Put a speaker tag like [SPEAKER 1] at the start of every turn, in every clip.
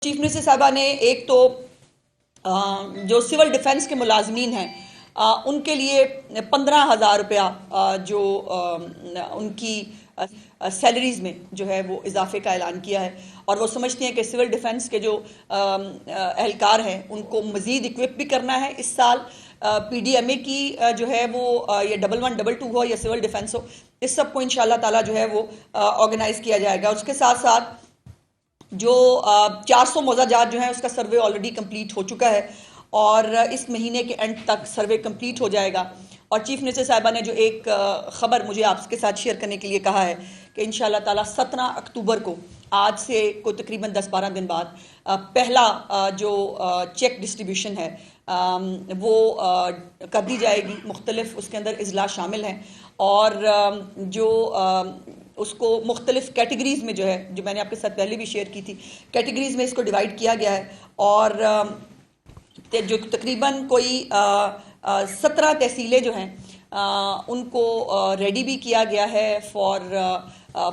[SPEAKER 1] Chief minister صاحبہ نے ایک تو جو سول ڈیفنس کے ملازمین ہیں ان کے لیے 15,000 روپیہ جو ان کی سیلریز میں جو ہے وہ اضافے کا اعلان کیا ہے، اور وہ سمجھتے ہیں کہ سول ڈیفنس کے جو اہلکار ہیں ان کو مزید اکوپ بھی کرنا ہے اس سال۔ پی ڈی ایم اے کی جو ہے وہ یہ 1112 ہو یا سول ڈیفنس ہو، اس سب کو انشاءاللہ تعالی جو ہے وہ آرگنائز کیا جائے گا۔ اس کے ساتھ ساتھ جو 400 موضوع جات جو ہیں اس کا سروے آلریڈی کمپلیٹ ہو چکا ہے، اور اس مہینے کے اینڈ تک سروے کمپلیٹ ہو جائے گا۔ اور چیف منسٹر صاحبہ نے جو ایک خبر مجھے آپ کے ساتھ شیئر کرنے کے لیے کہا ہے کہ انشاءاللہ تعالی 17 اکتوبر کو، آج سے کوئی تقریباً 10-12 دن بعد، پہلا جو چیک ڈسٹریبیوشن ہے وہ کر دی جائے گی۔ مختلف اس کے اندر اضلاع شامل ہیں، اور جو اس کو مختلف کیٹیگریز میں جو ہے، جو میں نے آپ کے ساتھ پہلے بھی شیئر کی تھی، کیٹیگریز میں اس کو ڈیوائیڈ کیا گیا ہے، اور جو تقریباً کوئی 17 تحصیلیں جو ہیں ان کو ریڈی بھی کیا گیا ہے فار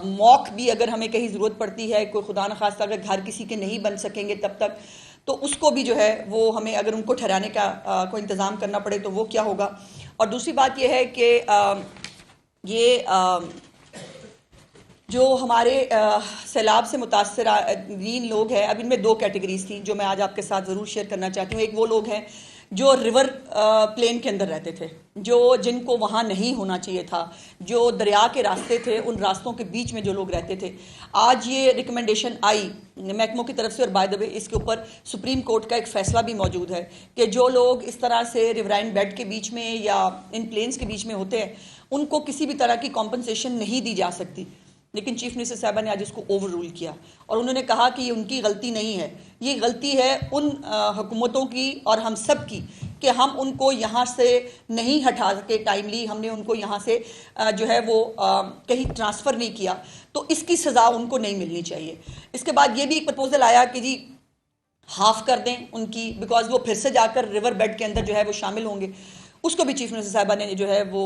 [SPEAKER 1] موک بھی، اگر ہمیں کہیں ضرورت پڑتی ہے، کوئی خدا نخواستہ اگر گھر کسی کے نہیں بن سکیں گے تب تک، تو اس کو بھی جو ہے وہ ہمیں اگر ان کو ٹھہرانے کا کوئی انتظام کرنا پڑے تو وہ کیا ہوگا۔ اور دوسری بات یہ ہے کہ یہ جو ہمارے سیلاب سے متاثرین لوگ ہیں، اب ان میں 2 کیٹیگریز تھیں جو میں آج آپ کے ساتھ ضرور شیئر کرنا چاہتی ہوں۔ ایک وہ لوگ ہیں جو ریور پلین کے اندر رہتے تھے، جن کو وہاں نہیں ہونا چاہیے تھا، جو دریا کے راستے تھے، ان راستوں کے بیچ میں جو لوگ رہتے تھے۔ آج یہ ریکمنڈیشن آئی محکموں کی طرف سے، اور بائی دا وے اس کے اوپر سپریم کورٹ کا ایک فیصلہ بھی موجود ہے کہ جو لوگ اس طرح سے ریورائن بیڈ کے بیچ میں یا ان پلینز کے بیچ میں ہوتے ہیں ان کو کسی بھی طرح کی کمپنسیشن نہیں دی جا سکتی۔ لیکن چیف منسٹر صاحبہ نے آج اس کو اوور رول کیا، اور انہوں نے کہا کہ یہ ان کی غلطی نہیں ہے، یہ غلطی ہے ان حکومتوں کی اور ہم سب کی کہ ہم ان کو یہاں سے نہیں ہٹا سکے ٹائملی، ہم نے ان کو یہاں سے جو ہے وہ کہیں ٹرانسفر نہیں کیا، تو اس کی سزا ان کو نہیں ملنی چاہیے۔ اس کے بعد یہ بھی ایک پرپوزل آیا کہ جی ہاف کر دیں ان کی، بیکاز وہ پھر سے جا کر ریور بیڈ کے اندر جو ہے وہ شامل ہوں گے۔ اس کو بھی چیف منسٹر صاحبہ نے جو ہے وہ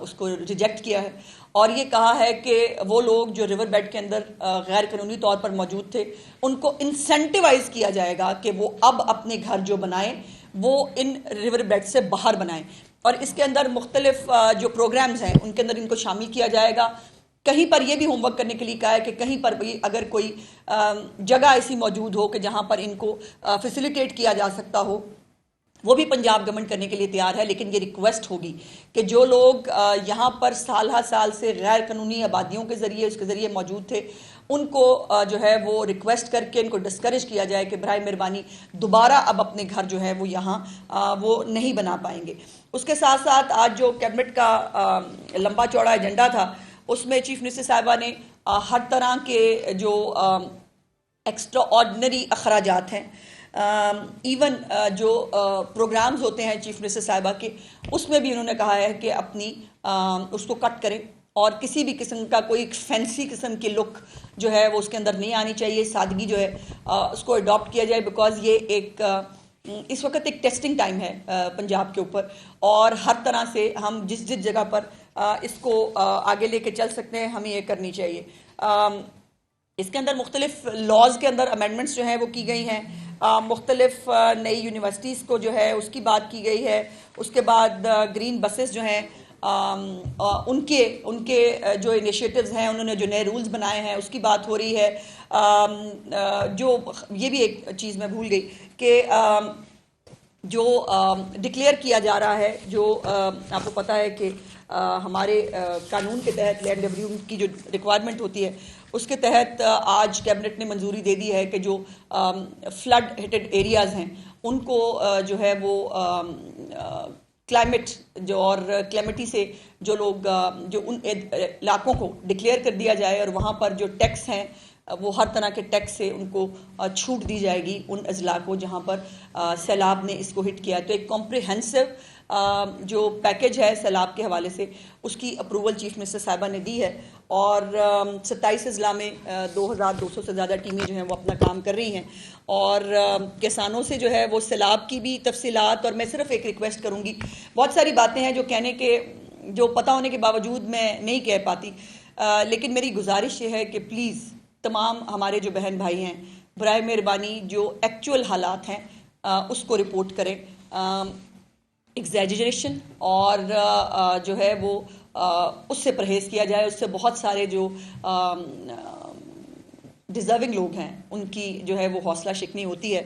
[SPEAKER 1] اس کو ریجیکٹ کیا ہے، اور یہ کہا ہے کہ وہ لوگ جو ریور بیڈ کے اندر غیر قانونی طور پر موجود تھے ان کو انسینٹیوائز کیا جائے گا کہ وہ اب اپنے گھر جو بنائیں وہ ان ریور بیڈ سے باہر بنائیں، اور اس کے اندر مختلف جو پروگرامز ہیں ان کے اندر ان کو شامل کیا جائے گا۔ کہیں پر یہ بھی ہوم ورک کرنے کے لیے کہا ہے کہ کہیں پر بھی اگر کوئی جگہ ایسی موجود ہو کہ جہاں پر ان کو فیسیلیٹیٹ کیا جا سکتا ہو، وہ بھی پنجاب گورنمنٹ کرنے کے لیے تیار ہے، لیکن یہ ریکویسٹ ہوگی کہ جو لوگ یہاں پر سال ہر سال سے غیر قانونی آبادیوں کے ذریعے اس کے ذریعے موجود تھے ان کو جو ہے وہ ریکویسٹ کر کے ان کو ڈسکریج کیا جائے کہ برائے مہربانی دوبارہ اب اپنے گھر جو ہے وہ یہاں وہ نہیں بنا پائیں گے۔ اس کے ساتھ ساتھ آج جو کیبنٹ کا لمبا چوڑا ایجنڈا تھا اس میں چیف منسٹر صاحبہ نے ہر طرح کے جو ایکسٹرا آرڈنری اخراجات ہیں، ایون جو پروگرامز ہوتے ہیں چیف منسٹر صاحبہ کے، اس میں بھی انہوں نے کہا ہے کہ اپنی اس کو کٹ کریں، اور کسی بھی قسم کا کوئی فینسی قسم کی لک جو ہے وہ اس کے اندر نہیں آنی چاہیے، سادگی جو ہے اس کو اڈاپٹ کیا جائے، بیکاز یہ ایک اس وقت ایک ٹیسٹنگ ٹائم ہے پنجاب کے اوپر، اور ہر طرح سے ہم جس جگہ پر اس کو آگے لے کے چل سکتے ہیں ہمیں یہ کرنی چاہیے۔ اس کے اندر مختلف لاز کے اندر امینڈمنٹس جو ہیں وہ کی گئی ہیں، مختلف نئی یونیورسٹیز کو جو ہے اس کی بات کی گئی ہے۔ اس کے بعد گرین بسز جو ہیں ان کے جو انیشیٹوز ہیں، انہوں نے جو نئے رولز بنائے ہیں اس کی بات ہو رہی ہے۔ جو یہ بھی ایک چیز میں بھول گئی کہ جو ڈکلیئر کیا جا رہا ہے، جو آپ کو پتہ ہے کہ ہمارے قانون کے تحت لینڈ ریویو کی جو ریکوائرمنٹ ہوتی ہے اس کے تحت آج کیبنٹ نے منظوری دے دی ہے کہ جو فلڈ ہٹڈ ایریاز ہیں ان کو جو ہے وہ کلائمیٹ جو اور کلیمٹی سے جو لوگ جو ان علاقوں کو ڈکلیئر کر دیا جائے، اور وہاں پر جو ٹیکس ہیں وہ ہر طرح کے ٹیکس سے ان کو چھوٹ دی جائے گی ان اضلاع کو جہاں پر سیلاب نے اس کو ہٹ کیا۔ تو ایک کمپریہنسو جو پیکج ہے سیلاب کے حوالے سے اس کی اپروول چیف منسٹر صاحبہ نے دی ہے، اور 27 اضلاع میں 2200 سے زیادہ ٹیمیں جو ہیں وہ اپنا کام کر رہی ہیں، اور کسانوں سے جو ہے وہ سیلاب کی بھی تفصیلات، اور میں صرف ایک ریکویسٹ کروں گی، بہت ساری باتیں ہیں جو کہنے کے جو پتہ ہونے کے باوجود میں نہیں کہہ پاتی، لیکن میری گزارش یہ ہے کہ پلیز تمام ہمارے جو بہن بھائی ہیں برائے مہربانی جو ایکچول حالات ہیں اس کو رپورٹ کریں. ایگزیجریشن اور جو ہے وہ اس سے پرہیز کیا جائے. اس سے بہت سارے جو ڈیزرونگ لوگ ہیں ان کی جو ہے وہ حوصلہ شکنی ہوتی ہے.